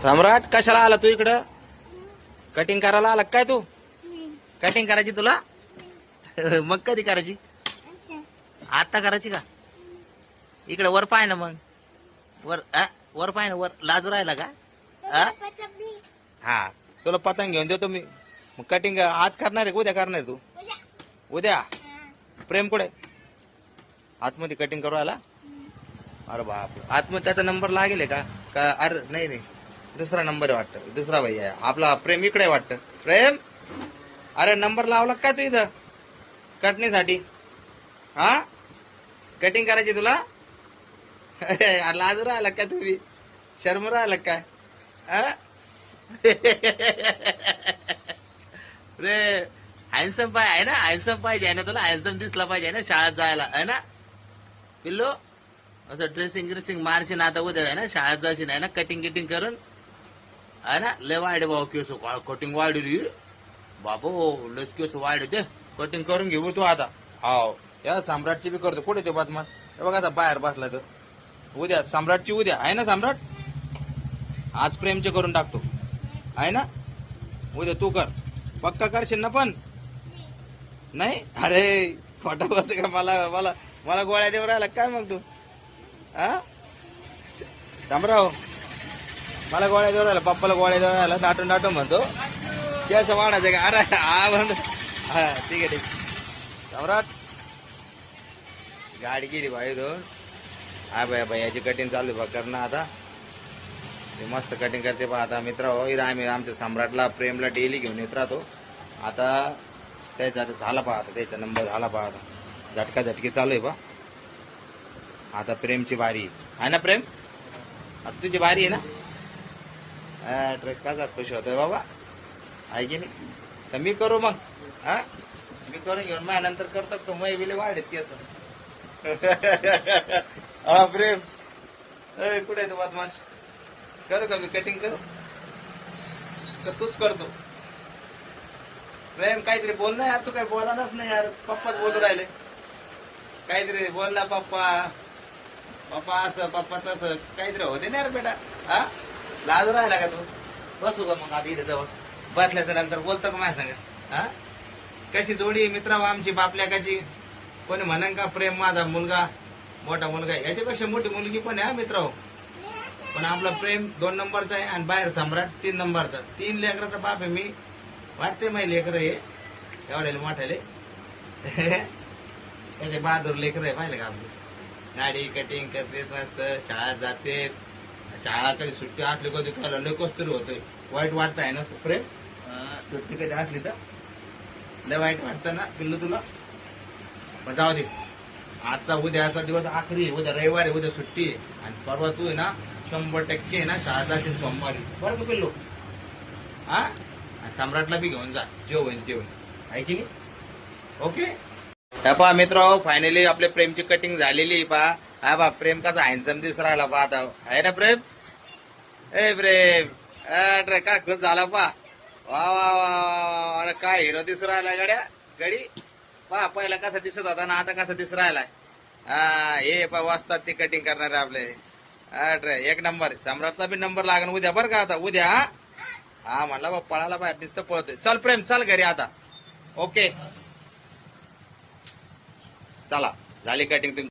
सम्राट कशाला आला तू इकडं? कटिंग करायला आला काय तू? कटिंग करायची तुला? मग कधी करायची? आता करायची का? इकडे वर पाय ना मग. वर पाय ना, वर लाजू राहिला का? हा, तुला पतंग घेऊन देतो मी. मग कटिंग आज करणार आहे, उद्या करणार तू? उद्या. प्रेम कुठे? आतमध्ये कटिंग करू आला? अरे बाप, आतमध्ये त्याचा नंबर लागेल का? अरे नाही नाही, दुसरा नंबर आहे वाटतं. दुसरा भाई आहे आपला. प्रेम इकडे वाटतं. प्रेम, अरे नंबर लावला काय तू इथं कटणीसाठी? हा, कटिंग करायची तुला? लाजू राहिला काय तुम्ही? शर्म राहिला काय? रे, हॅन्सम पाय आहे ना? हॅन्सम पाहिजे आहे ना तुला? हॅन्सम दिसला पाहिजे ना शाळेत जायला, आहे ना पिल्लो? असं ड्रेसिंग मारशील आता उद्या आहे ना, शाळेत जाशील आहे ना, कटिंग करून आहे ना. लय वाढे भाऊ केस, कटिंग वाढली रे बाबू, लय केस वाढे. दे कटिंग करून घेऊ तू आता. हाव, या सम्राटची बी करतो. कुठे ते बदमान? हे बघा आता बाहेर बसला तर. उद्या सम्राटची, उद्या आहे ना सम्राट? आज प्रेमचे करून टाकतो, आहे ना? उद्या तू कर, पक्का करशील ना? पण नाही, अरे खोटा बोलतो का? मला मला मला गोळ्या देऊ राहिला काय मग तू? हा, शामराव, मला गोळ्या देऊ राहिला, पप्पाला गोळ्या देऊ राहिला, नाटून म्हणतो. केस वाढायचं का? अरे हा म्हणतो. हा ठीक आहे ठीक. सम्राट, गाडी गेली भाई दोन. हा बाय याची कटिंग चालू बघ करणं आता. ते मस्त कटिंग करते पहा आता मित्र हो. इथं आम्ही आमच्या सम्राटला, प्रेमला डेली घेऊन येत राहतो. आता त्याचा झाला पहा, आता त्याचा नंबर झाला पहा. आता झटकी चालू आहे पहा. आता प्रेमची बारी आहे ना? प्रेम, आता तुझी बारी आहे ना? ट्रेक कसा खुश होतोय बाबा, आहे की नाही? तर मी करू मग. हा, मी करून घेऊन माझ्या नंतर करतो तो. मै बिले वाढेत की असं. हा प्रेम, कुठे आहे तू बदमाश? करू का मी कटिंग? करू का तूच करतो? प्रेम काहीतरी बोल ना यार, तू काही बोलानाच नाही यार. पप्पाच बोलू राहिले. काहीतरी बोल ना पप्पा. पप्पा असं, पप्पा तसं काहीतरी होते ना यार बेटा. हा, लाजू राहिला का तू? बसू का मग आता इथे जवळ? बसल्याच्या नंतर बोलतो का माझ्या संग? हा, कशी जोडी मित्र आमची बापल्याकाची. कोणी म्हणन का प्रेम माझा मुलगा मोठा मुलगा आहे? याच्यापेक्षा मोठी मुलगी पण आहे मित्र. पण आपला प्रेम 2 नंबरचा आहे आणि बाहेर सम्राट 3 नंबरचा. 3 लेकराचा बाप आहे मी. वाटते माही लेकर हे एवढ्याले मोठ्याले. त्याचे बहादूर लेकर आहे, पाहिलं का? आपली गाडी कटिंग करते मस्त, शाळेत जाते. शाळा कधी सुट्टी असली कधी खायला लय कस्तरी होतोय. वाईट वाटत आहे ना प्रेम? सुट्टी कधी असली तर लय वाईट वाटतं ना पिल्लू तुला? पण जाऊ दे, आता उद्याचा दिवस आखरी आहे. उद्या रविवार आहे, उद्या सुट्टी आहे. आणि परवा तू आहे ना 100% ना शाळेत जाशील सोमवारी, बरं का पिल्लू? हा, आणि सम्राटला बी घेऊन जा, जे होईल ते होईल, आहे की नाही? ओके. पहा मित्र, फायनली आपल्या प्रेमची कटिंग झालेली पहा. हा बा, प्रेम कसा हँडसम दिस राहिला पहा आता, आहे ना प्रेम? ए प्रेम, अरे काय खुश झाला पहा. वा वा वा, अरे काय हिरो दिसू राहिला गड्या गडी. पहा पहिला कसा दिसत होता ना, आता कसा दिसू राहिलाय. हा, हे पहा वाजतात ते कटिंग करणारे आपले. अरे एक नंबर. सम्राटचा बी नंबर लागेल उद्या बरं का? आता उद्या. हा म्हणला बा, पळाला बाहेर दिसतं पळतोय. चल प्रेम, चल घरी आता. ओके, चला, झाली कटिंग तुमची.